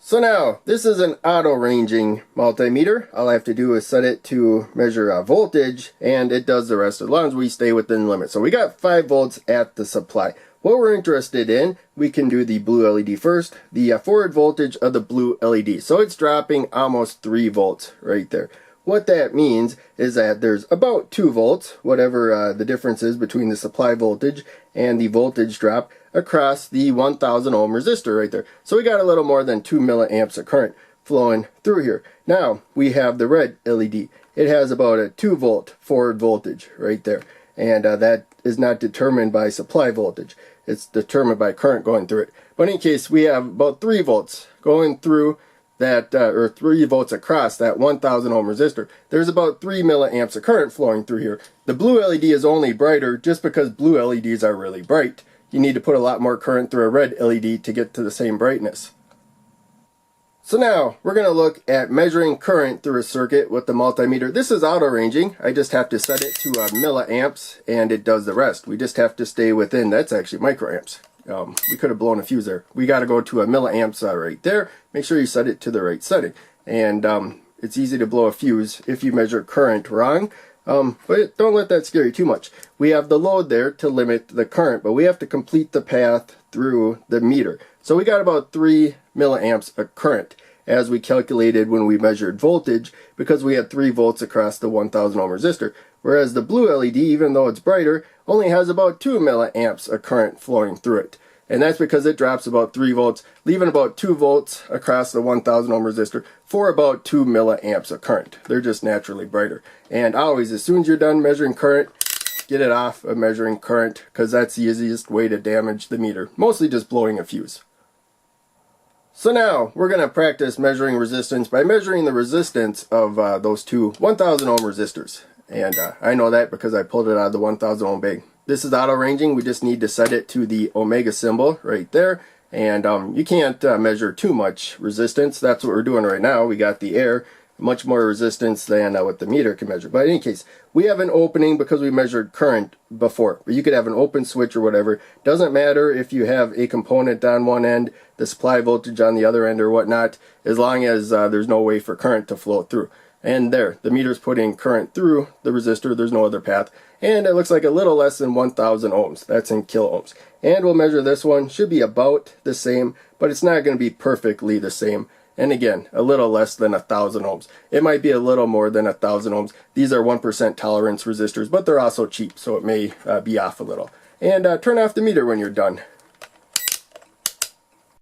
So now, this is an auto-ranging multimeter. All I have to do is set it to measure voltage, and it does the rest as long as we stay within the limit. So we got 5 volts at the supply. What we're interested in, we can do the blue LED first, the forward voltage of the blue LED. So it's dropping almost 3 volts right there. What that means is that there's about 2 volts, whatever the difference is between the supply voltage and the voltage drop across the 1000 ohm resistor right there. So we got a little more than 2 milliamps of current flowing through here. Now we have the red LED. It has about a 2 volt forward voltage right there. And that is not determined by supply voltage. It's determined by current going through it. But in any case, we have about 3 volts going through that, or 3 volts across that 1000 ohm resistor. There's about 3 milliamps of current flowing through here. The blue LED is only brighter just because blue LEDs are really bright. You need to put a lot more current through a red LED to get to the same brightness. So now we're going to look at measuring current through a circuit with the multimeter. This is auto ranging. I just have to set it to milliamps and it does the rest. We just have to stay within, that's actually microamps. We could have blown a fuse there. We got to go to a milliamps right there. Make sure you set it to the right setting. And it's easy to blow a fuse if you measure current wrong. But don't let that scare you too much. We have the load there to limit the current, but we have to complete the path through the meter. So we got about 3 milliamps of current as we calculated when we measured voltage, because we had 3 volts across the 1000 ohm resistor. Whereas the blue LED, even though it's brighter, only has about 2 milliamps of current flowing through it. And that's because it drops about 3 volts, leaving about 2 volts across the 1000 ohm resistor for about 2 milliamps of current. They're just naturally brighter. And always, as soon as you're done measuring current, get it off of measuring current, because that's the easiest way to damage the meter. Mostly just blowing a fuse. So now, we're going to practice measuring resistance by measuring the resistance of those two 1000 ohm resistors. And I know that because I pulled it out of the 1000 ohm bag. This is auto ranging. We just need to set it to the omega symbol right there. And you can't measure too much resistance. That's what we're doing right now. We got the air, much more resistance than what the meter can measure. But in any case, we have an opening because we measured current before. But you could have an open switch or whatever. Doesn't matter if you have a component on one end, the supply voltage on the other end or whatnot, as long as there's no way for current to flow through. And there, the meter's putting current through the resistor. There's no other path. And it looks like a little less than 1000 ohms. That's in kilo ohms. And we'll measure this one. Should be about the same, but it's not going to be perfectly the same. And again, a little less than 1000 ohms. It might be a little more than 1000 ohms. These are 1% tolerance resistors, but they're also cheap, so it may be off a little. And turn off the meter when you're done.